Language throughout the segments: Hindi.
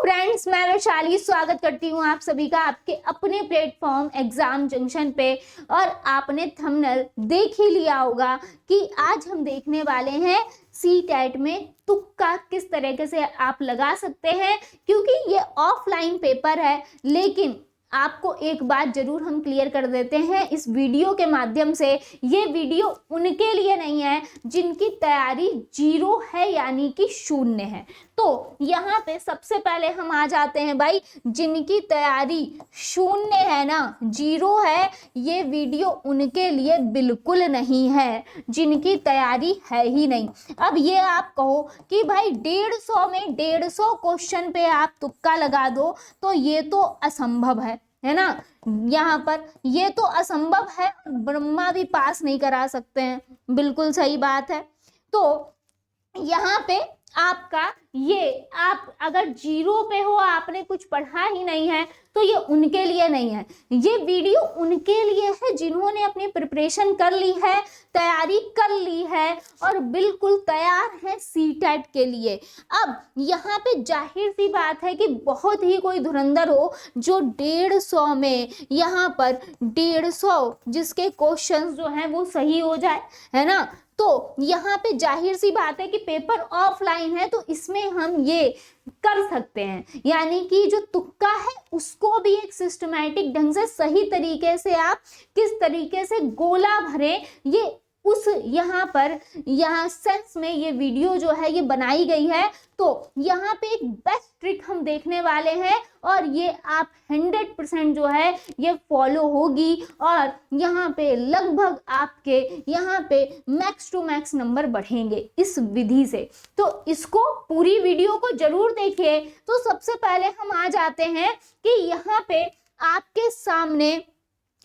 फ्रेंड्स, मैं वैशाली स्वागत करती हूँ आप सभी का आपके अपने प्लेटफॉर्म एग्जाम जंक्शन पे। और आपने थंबनेल देख ही लिया होगा कि आज हम देखने वाले हैं सी टेट में तुक्का किस तरीके से आप लगा सकते हैं, क्योंकि ये ऑफलाइन पेपर है। लेकिन आपको एक बात जरूर हम क्लियर कर देते हैं इस वीडियो के माध्यम से, ये वीडियो उनके लिए नहीं है जिनकी तैयारी जीरो है, यानी कि शून्य है। तो यहाँ पे सबसे पहले हम आ जाते हैं भाई, जिनकी तैयारी शून्य है ना, जीरो है, ये वीडियो उनके लिए बिल्कुल नहीं है, जिनकी तैयारी है ही नहीं। अब ये आप कहो कि भाई 150 में 150 क्वेश्चन पे आप तुक्का लगा दो, तो ये तो असंभव है ना। यहाँ पर ये तो असंभव है, ब्रह्मा भी पास नहीं करा सकते हैं, बिल्कुल सही बात है। तो यहाँ पे आपका ये, आप अगर जीरो पे हो, आपने कुछ पढ़ा ही नहीं है, तो ये उनके लिए नहीं है। ये वीडियो उनके लिए है जिन्होंने अपनी प्रिपरेशन कर ली है, तैयारी कर ली है और बिल्कुल तैयार है सीटेट के लिए। अब यहाँ पे जाहिर सी बात है कि बहुत ही कोई धुरंधर हो जो 150 में यहाँ पर 150 जिसके क्वेश्चंस जो हैं वो सही हो जाए, है ना। तो यहाँ पे जाहिर सी बात है कि पेपर ऑफलाइन है, तो इसमें हम ये कर सकते हैं, यानी कि जो तुक्का है उसको भी एक सिस्टमैटिक ढंग से सही तरीके से आप किस तरीके से गोला भरें, ये उस यहाँ पर यहाँ सेंस में ये वीडियो जो है ये बनाई गई है। तो यहाँ पे एक बेस्ट ट्रिक हम देखने वाले हैं और ये आप 100% जो है ये फॉलो होगी और यहाँ पे लगभग आपके यहाँ पे मैक्स टू मैक्स नंबर बढ़ेंगे इस विधि से। तो इसको पूरी वीडियो को जरूर देखिए। तो सबसे पहले हम आ जाते हैं कि यहाँ पे आपके सामने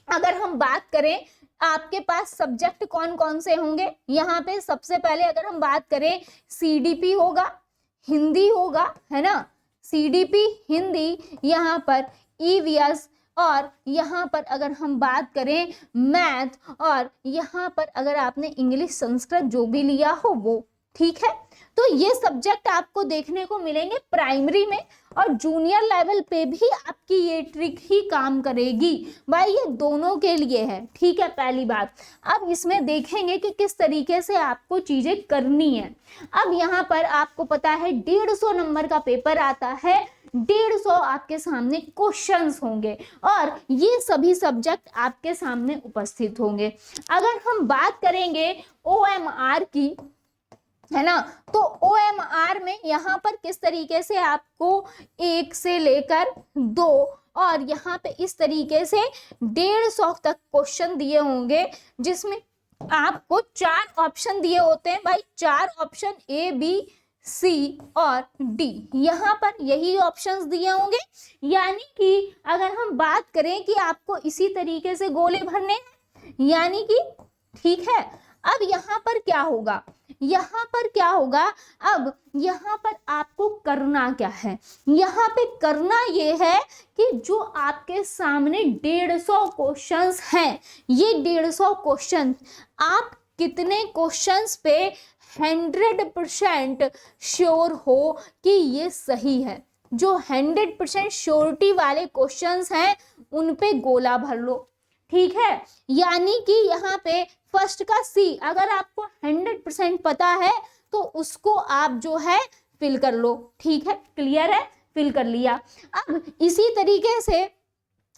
अगर हम बात करें आपके पास सब्जेक्ट कौन कौन से होंगे। यहाँ पे सबसे पहले अगर हम बात करें सीडीपी होगा, हिंदी होगा, है ना, सीडीपी हिंदी, यहाँ पर ईवीएस, और यहाँ पर अगर हम बात करें मैथ, और यहाँ पर अगर आपने इंग्लिश संस्कृत जो भी लिया हो वो, ठीक है। तो ये सब्जेक्ट आपको देखने को मिलेंगे प्राइमरी में, और जूनियर लेवल पे भी आपकी ये ट्रिक ही काम करेगी भाई, ये दोनों के लिए है, ठीक है। पहली बात, अब इसमें देखेंगे कि किस तरीके से आपको चीजें करनी है। अब यहाँ पर आपको पता है 150 नंबर का पेपर आता है, 150 आपके सामने क्वेश्चंस होंगे और ये सभी सब्जेक्ट आपके सामने उपस्थित होंगे। अगर हम बात करेंगे OMR की, है ना, तो OMR में यहाँ पर किस तरीके से आपको 1 से लेकर 2 और यहाँ पे इस तरीके से 150 तक क्वेश्चन दिए होंगे, जिसमें आपको 4 ऑप्शन दिए होते हैं भाई, 4 ऑप्शन A, B, C और D, यहाँ पर यही ऑप्शंस दिए होंगे। यानी कि अगर हम बात करें कि आपको इसी तरीके से गोले भरने हैं, यानी कि ठीक है। अब यहाँ पर क्या होगा, यहाँ पर क्या होगा, अब यहाँ पर आपको करना क्या है, यहाँ पे करना ये है कि जो आपके सामने 150 क्वेश्चंस हैं, ये 150 क्वेश्चन आप कितने क्वेश्चंस पे 100% श्योर हो कि ये सही है। जो 100% श्योरिटी वाले क्वेश्चंस हैं उन पे गोला भर लो, ठीक है। यानी कि यहाँ पे फर्स्ट का C अगर आपको 100% पता है तो उसको आप जो है फिल कर लो, ठीक है, क्लियर है, फिल कर लिया। अब इसी तरीके से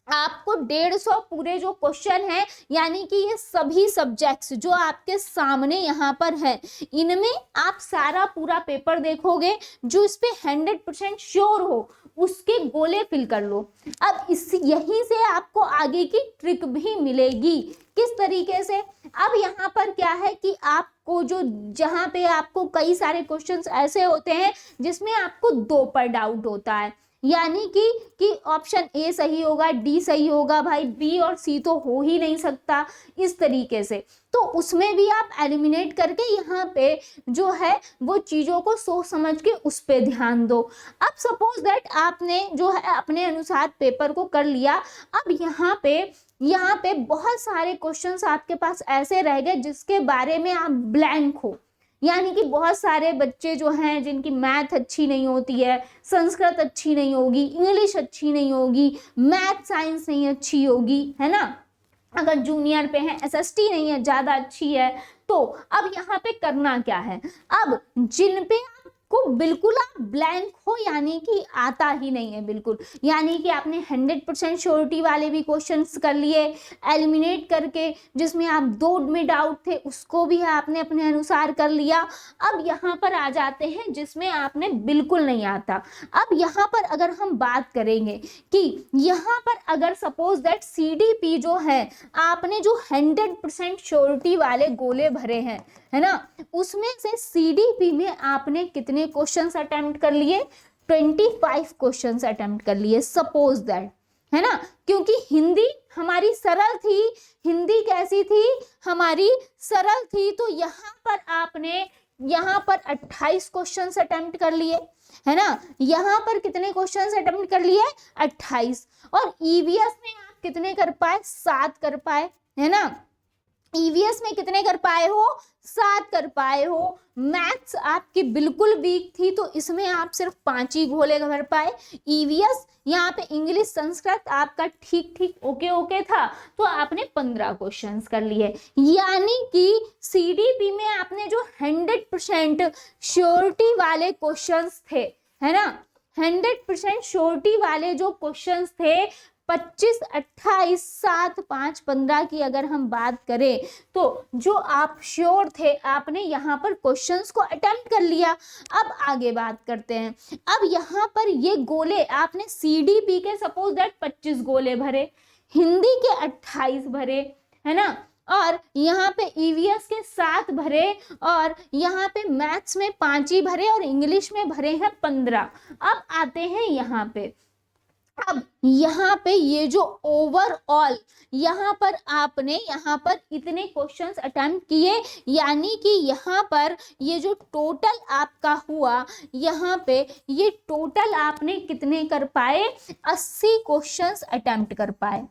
आपको 150 पूरे जो क्वेश्चन है, यानी कि ये सभी सब्जेक्ट्स जो आपके सामने यहाँ पर है, इनमें आप सारा पूरा पेपर देखोगे, जो इस पे 100% श्योर हो उसके गोले फिल कर लो। अब इस यहीं से आपको आगे की ट्रिक भी मिलेगी, किस तरीके से। अब यहाँ पर क्या है कि आपको जो जहाँ पे आपको कई सारे क्वेश्चंस ऐसे होते हैं जिसमें आपको 2 पर डाउट होता है, यानी कि ऑप्शन A सही होगा, D सही होगा, भाई B और C तो हो ही नहीं सकता, इस तरीके से। तो उसमें भी आप एलिमिनेट करके यहाँ पे जो है वो चीज़ों को सोच समझ के उस पे ध्यान दो। अब सपोज दैट आपने जो है अपने अनुसार पेपर को कर लिया। अब यहाँ पे बहुत सारे क्वेश्चंस आपके पास ऐसे रह गए जिसके बारे में आप ब्लैंक हो, यानी कि बहुत सारे बच्चे जो हैं जिनकी मैथ अच्छी नहीं होती है, संस्कृत अच्छी नहीं होगी, इंग्लिश अच्छी नहीं होगी, मैथ साइंस नहीं अच्छी होगी, है ना, अगर जूनियर पे है, एसएसटी नहीं है ज़्यादा अच्छी है, तो अब यहाँ पे करना क्या है, अब जिन पे को बिल्कुल आप ब्लैंक हो, यानी कि आता ही नहीं है बिल्कुल, यानी कि आपने 100% श्योरिटी वाले भी क्वेश्चंस कर लिए एलिमिनेट करके, जिसमें आप 2 में डाउट थे उसको भी आपने अपने अनुसार कर लिया। अब यहाँ पर आ जाते हैं जिसमें आपने बिल्कुल नहीं आता। अब यहाँ पर अगर हम बात करेंगे कि यहाँ पर अगर सपोज दैट सीडीपी जो है, आपने जो 100% श्योरिटी वाले गोले भरे हैं, है ना, उसमें से सीडीपी में आपने कितने क्वेश्चंस अटेम्प्ट कर लिए, 25 क्वेश्चंस अटेम्प्ट कर लिए सपोज दैट, है ना, क्योंकि हिंदी हमारी सरल थी, हिंदी कैसी थी हमारी सरल थी, तो यहाँ पर आपने यहाँ पर 28 क्वेश्चंस अटेम्प्ट कर लिए, है ना, यहाँ पर कितने क्वेश्चंस अटेम्प्ट कर लिए 28, और ईवीएस में आप कितने कर पाए 7 कर पाए, है ना, ईवीएस में कितने कर पाए हो 7 कर पाए हो। मैथ्स आपकी बिल्कुल वीक थी तो इसमें आप सिर्फ 5 ही गोले भर पाए। ईवीएस यहाँ पे इंग्लिश संस्कृत आपका ठीक ठीक ओके था तो आपने 15 क्वेश्चंस कर लिए, यानी कि सीडीपी में आपने जो 100% श्योरिटी वाले क्वेश्चंस थे, है ना, 100% श्योरिटी वाले जो क्वेश्चंस थे 25, 28, 7, 5, 15 की अगर हम बात करें तो जो आप श्योर थे आपने यहाँ पर क्वेश्चंस को अटेम्प्ट कर लिया। अब आगे बात करते हैं। अब यहाँ पर ये गोले आपने सीडीपी के सपोज दैट 25 गोले भरे, हिंदी के 28 भरे, है ना, और यहाँ पे ईवीएस के 7 भरे, और यहाँ पे मैथ्स में 5 ही भरे, और इंग्लिश में भरे हैं 15। अब आते हैं यहाँ पे, अब यहाँ पे ये जो ओवरऑल यहाँ पर आपने यहाँ पर इतने क्वेश्चंस अटेम्प्ट किए, यानी कि यहाँ पर ये जो टोटल आपका हुआ, यहाँ पे ये टोटल आपने कितने कर पाए 80 क्वेश्चंस अटेम्प्ट कर पाए,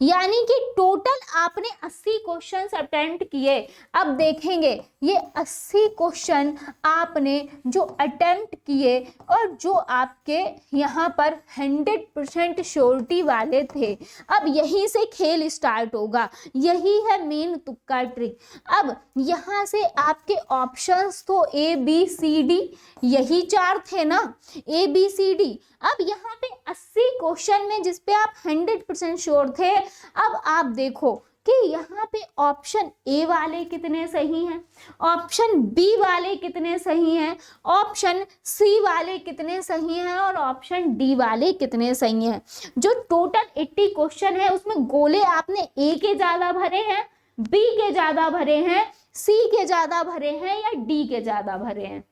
यानी कि टोटल आपने 80 क्वेश्चंस अटेम्प्ट किए। अब देखेंगे ये 80 क्वेश्चन आपने जो अटेम्प्ट किए और जो आपके यहाँ पर 100% श्योरिटी वाले थे, अब यहीं से खेल स्टार्ट होगा, यही है मेन तुक्का ट्रिक। अब यहाँ से आपके ऑप्शंस तो ए बी सी डी, यही 4 थे ना, ए बी सी डी। अब यहाँ पे 80 क्वेश्चन में जिस पे आप 100% श्योर थे, अब आप देखो कि यहाँ पे ऑप्शन ए वाले कितने सही हैं, ऑप्शन बी वाले कितने सही हैं, ऑप्शन सी वाले कितने सही हैं, और ऑप्शन डी वाले कितने सही हैं। जो टोटल 80 क्वेश्चन है उसमें गोले आपने ए के ज्यादा भरे हैं, बी के ज्यादा भरे हैं, सी के ज्यादा भरे हैं, या डी के ज्यादा भरे हैं।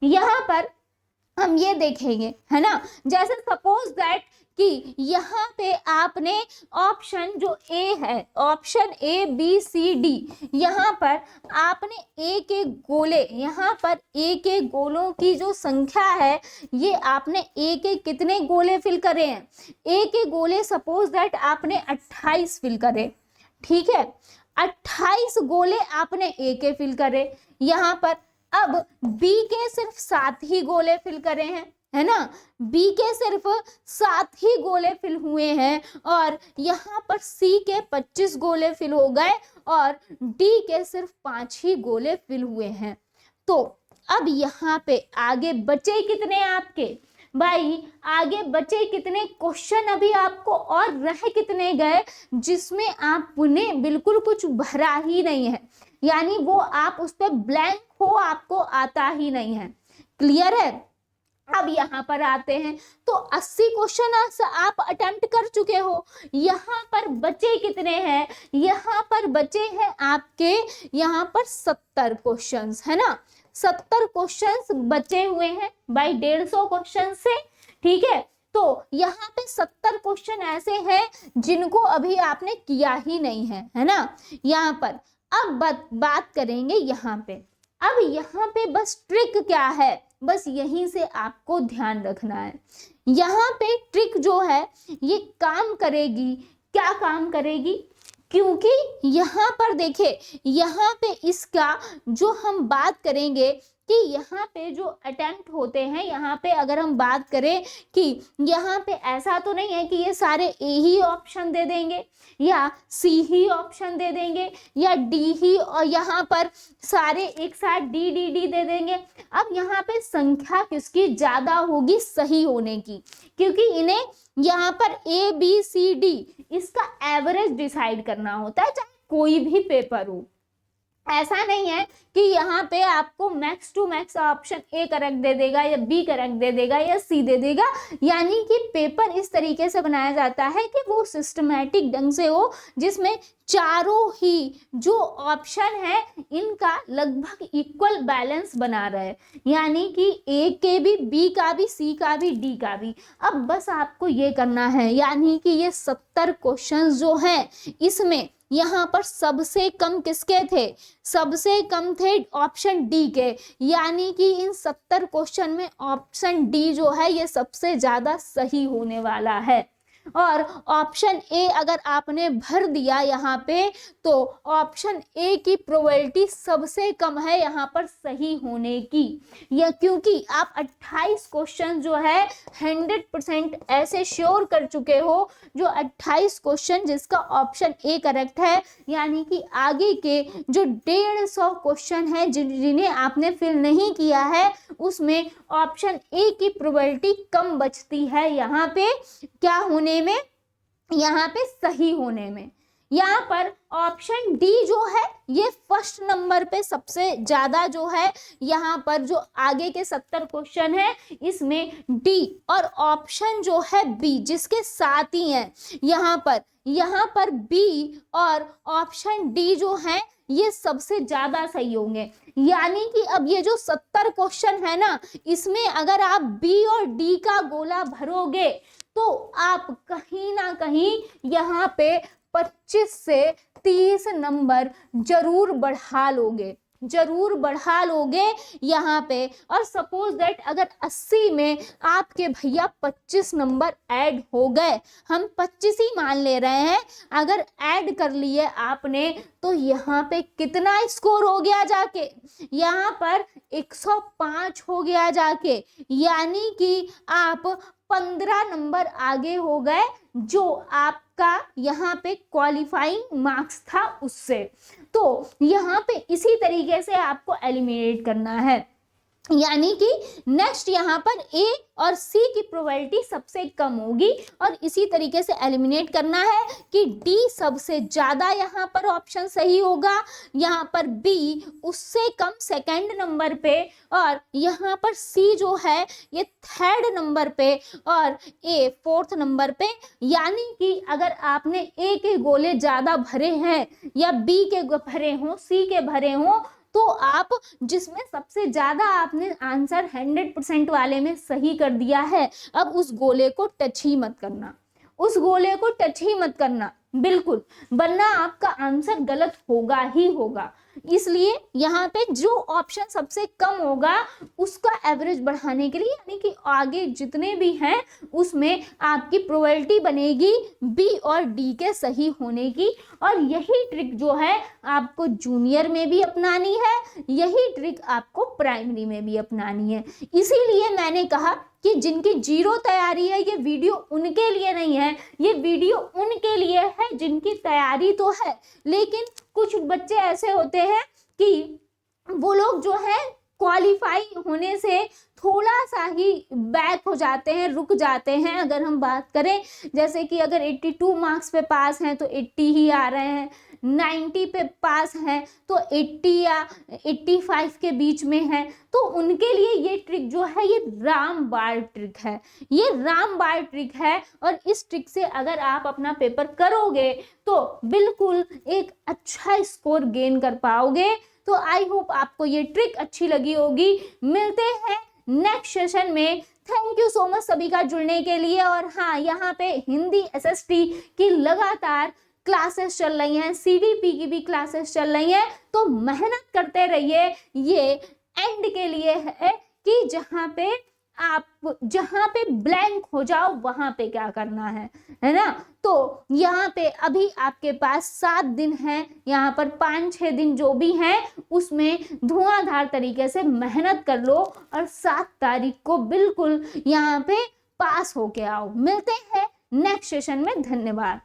यहाँ पर हम ये देखेंगे, है ना, जैसे सपोज दैट कि यहाँ पे आपने ऑप्शन जो ए है, option A B C D, यहाँ पर आपने ए के गोले, यहाँ पर ए के गोलों की जो संख्या है, ये आपने ए के कितने गोले फिल करे हैं, ए के गोले सपोज दैट आपने 28 फिल करे, ठीक है, 28 गोले आपने ए के फिल करे यहाँ पर। अब बी के सिर्फ 7 ही गोले फिल करे हैं, है ना, बी के सिर्फ 7 ही गोले फिल हुए हैं, और यहाँ पर सी के 25 गोले फिल हो गए, और डी के सिर्फ 5 ही गोले फिल हुए हैं। तो अब यहाँ पे आगे बचे कितने आपके भाई, आगे बचे कितने क्वेश्चन, अभी आपको और रह कितने गए जिसमें आपने बिल्कुल कुछ भरा ही नहीं है, यानी वो आप उस पर ब्लैंक हो, आपको आता ही नहीं है। क्लियर है। अब यहाँ पर आते हैं तो 80 क्वेश्चन आप अटेम्प्ट कर चुके हो, यहाँ पर बचे कितने हैं, यहाँ पर बचे हैं आपके यहाँ पर 70 क्वेश्चंस, है ना, 70 क्वेश्चंस बचे हुए हैं बाई 150 क्वेश्चन से, ठीक है। तो यहाँ पे 70 क्वेश्चन ऐसे हैं जिनको अभी आपने किया ही नहीं है ना, यहाँ पर। अब बात करेंगे यहाँ पे, अब यहाँ पे बस ट्रिक क्या है, बस यहीं से आपको ध्यान रखना है। यहाँ पे ट्रिक जो है ये काम करेगी, क्या काम करेगी क्योंकि यहाँ पर देखिए, यहाँ पे इसका जो हम बात करेंगे कि यहाँ पे जो अटेम्प्ट होते हैं, यहाँ पे अगर हम बात करें कि यहाँ पे ऐसा तो नहीं है कि ये सारे ए ही ऑप्शन दे देंगे या सी ही ऑप्शन दे देंगे या डी ही, और यहाँ पर सारे एक साथ डी डी डी दे देंगे। अब यहाँ पे संख्या किसकी ज्यादा होगी सही होने की, क्योंकि इन्हें यहाँ पर ए बी सी डी इसका एवरेज डिसाइड करना होता है, चाहे कोई भी पेपर हो। ऐसा नहीं है कि यहाँ पे आपको max to max option A correct दे देगा या बी करेक्ट दे देगा या सी दे देगा। यानी कि पेपर इस तरीके से बनाया जाता है कि वो सिस्टमैटिक ढंग से हो, जिसमें चारों ही जो ऑप्शन है इनका लगभग इक्वल बैलेंस बना रहे, यानी कि ए के भी, बी का भी, सी का भी, डी का भी। अब बस आपको ये करना है, यानी कि ये 70 क्वेश्चन जो हैं इसमें यहाँ पर सबसे कम किसके थे, सबसे कम थे ऑप्शन डी के, यानी कि इन 70 क्वेश्चन में ऑप्शन डी जो है ये सबसे ज्यादा सही होने वाला है। और ऑप्शन ए अगर आपने भर दिया यहाँ पे तो ऑप्शन ए की प्रोबेबिलिटी सबसे कम है यहाँ पर सही होने की, या क्योंकि आप 28 क्वेश्चन जो है 100% ऐसे श्योर कर चुके हो, जो 28 क्वेश्चन जिसका ऑप्शन ए करेक्ट है, यानी कि आगे के जो 150 क्वेश्चन है जिन्हें आपने फिल नहीं किया है उसमें ऑप्शन ए की प्रोबेबिलिटी कम बचती है यहाँ पे क्या होने में, यहाँ पे सही होने में। यहाँ पर ऑप्शन डी जो है ये फर्स्ट नंबर पे सबसे ज्यादा जो है, यहाँ पर जो आगे के 70 क्वेश्चन है इसमें डी और ऑप्शन जो है बी जिसके साथ ही है यहाँ पर बी और ऑप्शन डी जो है ये सबसे ज्यादा सही होंगे। यानी कि अब ये जो 70 क्वेश्चन है ना, इसमें अगर आप बी और डी का गोला भरोगे तो आप कहीं ना कहीं यहाँ पे 25 से 30 नंबर जरूर बढ़ा लोगे यहाँ पे। और सपोज दैट अगर 80 में आपके भैया 25 नंबर ऐड हो गए, हम 25 ही मान ले रहे हैं, अगर ऐड कर लिए आपने तो यहाँ पे कितना स्कोर हो गया जाके, यहाँ पर 105 हो गया जाके, यानी कि आप 15 नंबर आगे हो गए जो आपका यहाँ पे क्वालिफाइंग मार्क्स था उससे। तो यहाँ पे इसी तरीके से आपको एलिमिनेट करना है, यानी कि नेक्स्ट यहाँ पर ए और सी की प्रोबेबिलिटी सबसे कम होगी और इसी तरीके से एलिमिनेट करना है कि डी सबसे ज्यादा यहाँ पर ऑप्शन सही होगा, यहाँ पर बी उससे कम सेकंड नंबर पे और यहाँ पर सी जो है ये थर्ड नंबर पे और ए फोर्थ नंबर पे। यानी कि अगर आपने ए के गोले ज्यादा भरे हैं या बी के भरे हों, सी के भरे हों, तो आप जिसमें सबसे ज्यादा आपने आंसर 100% वाले में सही कर दिया है, अब उस गोले को टच ही मत करना, बिल्कुल, वरना आपका आंसर गलत होगा ही होगा। इसलिए यहाँ पे जो ऑप्शन सबसे कम होगा उसका एवरेज बढ़ाने के लिए, यानी कि आगे जितने भी हैं उसमें आपकी प्रोबेबिलिटी बनेगी बी और डी के सही होने की। और यही ट्रिक जो है आपको जूनियर में भी अपनानी है, यही ट्रिक आपको प्राइमरी में भी अपनानी है। इसीलिए मैंने कहा कि जिनकी जीरो तैयारी है ये वीडियो उनके लिए नहीं है, ये वीडियो उनके लिए है जिनकी तैयारी तो है, लेकिन कुछ बच्चे ऐसे होते हैं कि वो लोग जो है क्वालिफाई होने से थोड़ा सा ही बैक हो जाते हैं, रुक जाते हैं। अगर हम बात करें जैसे कि अगर 82 मार्क्स पे पास हैं तो 80 ही आ रहे हैं, 90 पे पास हैं तो 80 या 85 के बीच में है, तो उनके लिए ये ट्रिक जो है ये रामबाण ट्रिक है। और इस ट्रिक से अगर आप अपना पेपर करोगे तो बिल्कुल एक अच्छा स्कोर गेन कर पाओगे। तो आई होप आपको ये ट्रिक अच्छी लगी होगी। मिलते हैं नेक्स्ट सेशन में। थैंक यू सो मच सभी का जुड़ने के लिए। और हाँ, यहाँ पे हिंदी एसएसटी की लगातार क्लासेस चल रही हैं, सीडीपी की भी क्लासेस चल रही हैं, तो मेहनत करते रहिए। ये एंड के लिए है कि जहाँ पे आप जहां पे ब्लैंक हो जाओ वहां पे क्या करना है ना। तो यहाँ पे अभी आपके पास 7 दिन है, यहाँ पर 5-6 दिन जो भी हैं उसमें धुआंधार तरीके से मेहनत कर लो और 7 तारीख को बिल्कुल यहाँ पे पास होके आओ। मिलते हैं नेक्स्ट सेशन में। धन्यवाद।